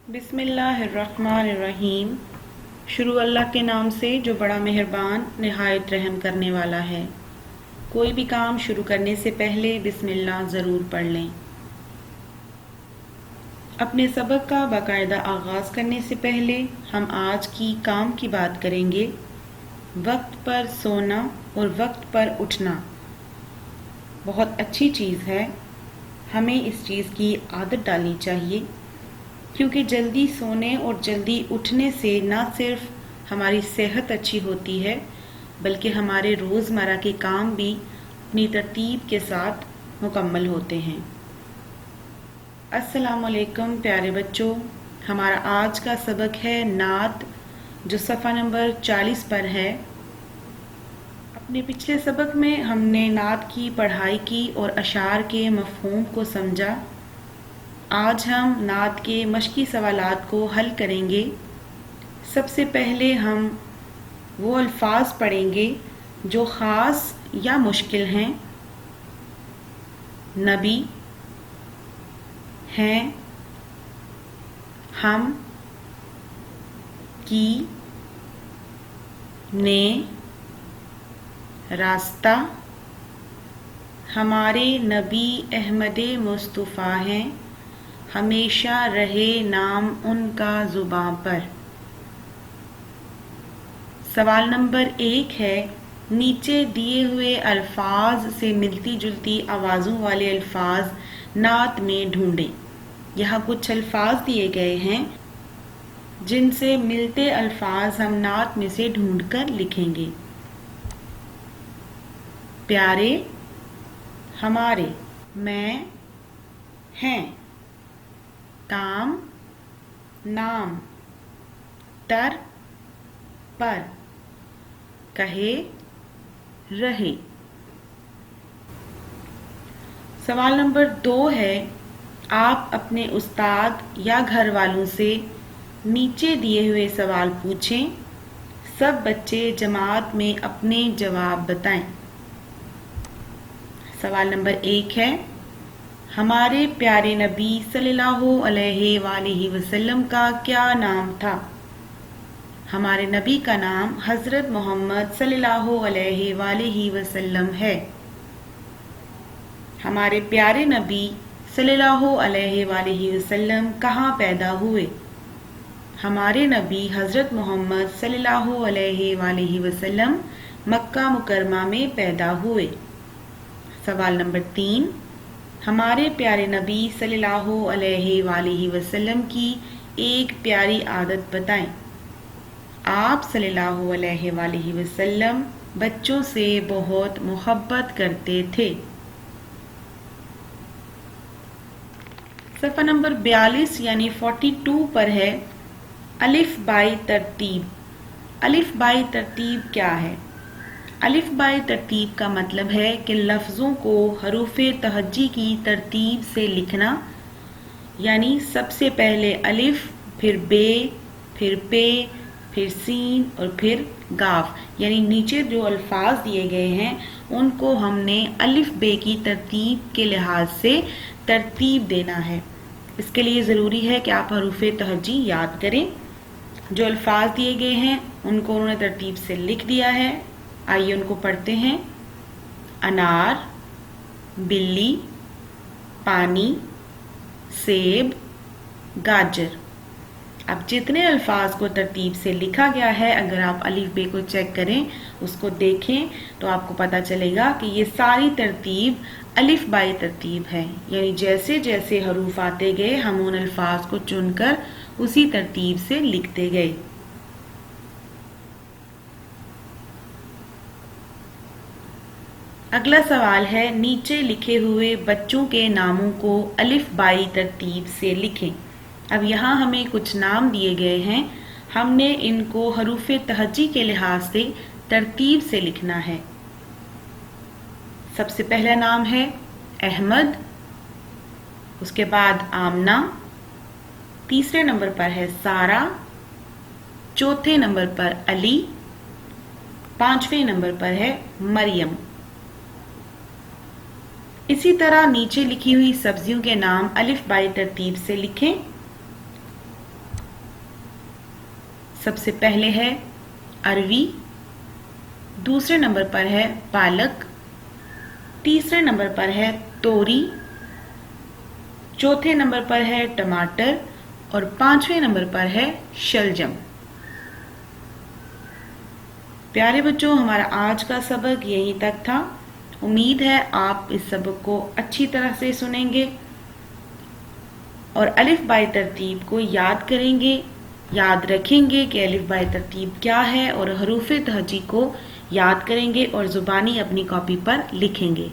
बिस्मिल्लाहिर्रहमानिर्रहीम। शुरू अल्लाह के नाम से जो बड़ा मेहरबान निहायत रहम करने वाला है। कोई भी काम शुरू करने से पहले बिस्मिल्लाह ज़रूर पढ़ लें। अपने सबक का बाकायदा आगाज़ करने से पहले हम आज की काम की बात करेंगे। वक्त पर सोना और वक्त पर उठना बहुत अच्छी चीज़ है। हमें इस चीज़ की आदत डालनी चाहिए, क्योंकि जल्दी सोने और जल्दी उठने से न सिर्फ हमारी सेहत अच्छी होती है, बल्कि हमारे रोज़मर्रा के काम भी अपनी तरतीब के साथ मुकम्मल होते हैं। अस्सलाम वालेकुम प्यारे बच्चों, हमारा आज का सबक है नात, जो सफ़ा नंबर 40 पर है। अपने पिछले सबक में हमने नात की पढ़ाई की और अशार के मफ़हूम को समझा। आज हम नात के मश्की सवालात को हल करेंगे। सबसे पहले हम वो अल्फाज पढ़ेंगे जो ख़ास या मुश्किल हैं। नबी, हैं, हम, की, ने, रास्ता, हमारे नबी अहमद मुस्तफ़ा हैं, हमेशा रहे नाम उनका ज़ुबां पर। सवाल नंबर 1 है, नीचे दिए हुए अल्फाज से मिलती जुलती आवाज़ों वाले अल्फाज नात में ढूंढें। यहाँ कुछ अल्फाज दिए गए हैं जिनसे मिलते अल्फाज हम नात में से ढूंढकर लिखेंगे। प्यारे, हमारे, मैं, हैं, काम, नाम, तर, पर, कहे, रहे। सवाल नंबर 2 है, आप अपने उस्ताद या घर वालों से नीचे दिए हुए सवाल पूछें। सब बच्चे जमात में अपने जवाब बताएं। सवाल नंबर 1 है, हमारे प्यारे नबी सल्लल्लाहु अलैहि वसल्लम का क्या नाम था? हमारे नबी का नाम हज़रत मोहम्मद सल्लल्लाहु अलैहि वसल्लम है। हमारे प्यारे नबी सल्लल्लाहु अलैहि वसल्लम कहाँ पैदा हुए? हमारे नबी हज़रत मोहम्मद सल्लल्लाहु अलैहि वसल्लम मक्का मुकरमा में पैदा हुए। सवाल नंबर 3, हमारे प्यारे नबी सल्लल्लाहु अलैहि वसल्लम की एक प्यारी आदत बताएं। आप सल्लल्लाहु अलैहि वसल्लम बच्चों से बहुत मोहब्बत करते थे। सफ़ा नंबर 42 यानी 42 पर है, अलिफ बाई तरतीब। अलिफ बाई तरतीब क्या है? अलिफ बाई तरतीब का मतलब है कि लफ्ज़ों को हरूफ़े तहज्जी की तरतीब से लिखना, यानी सबसे पहले अलिफ, फिर बे, फिर पे, फिर सीन और फिर गाफ। यानी नीचे जो अल्फाज दिए गए हैं उनको हमने अलिफ बे की तरतीब के लिहाज से तरतीब देना है। इसके लिए ज़रूरी है कि आप हरूफ़े तहज्जी याद करें। जो अल्फाज दिए गए हैं उनको उन्होंने तरतीब से लिख दिया है। आइए उनको पढ़ते हैं। अनार, बिल्ली, पानी, सेब, गाजर। अब जितने अल्फाज को तरतीब से लिखा गया है, अगर आप अलिफ बे को चेक करें, उसको देखें, तो आपको पता चलेगा कि ये सारी तरतीब अलिफ बाई तरतीब है। यानी जैसे जैसे हरूफ आते गए हम उन अल्फाज को चुनकर उसी तरतीब से लिखते गए। अगला सवाल है, नीचे लिखे हुए बच्चों के नामों को अलिफ बाई तरतीब से लिखें। अब यहाँ हमें कुछ नाम दिए गए हैं, हमने इनको हरूफ़े तहज्जी के लिहाज से तरतीब से लिखना है। सबसे पहला नाम है अहमद, उसके बाद आमना, तीसरे नंबर पर है सारा, चौथे नंबर पर अली, पांचवें नंबर पर है मरियम। इसी तरह नीचे लिखी हुई सब्जियों के नाम अलिफ बाई तरतीब से लिखें। سب سے پہلے ہے اروی، دوسرے نمبر پر ہے پالک، تیسرے نمبر پر ہے توری، چوتھے نمبر پر ہے ٹماٹر اور پانچویں نمبر پر ہے شلجم۔ پیارے بچوں، ہمارا آج کا سبق یہیں تک تھا۔ امید ہے آپ اس سبق کو اچھی طرح سے سنیں گے اور الف بائی ترتیب کو یاد کریں گے، یاد رکھیں گے کہ الف بائی ترتیب کیا ہے اور حروف تہجی کو یاد کریں گے اور زبانی اپنی کاپی پر لکھیں گے۔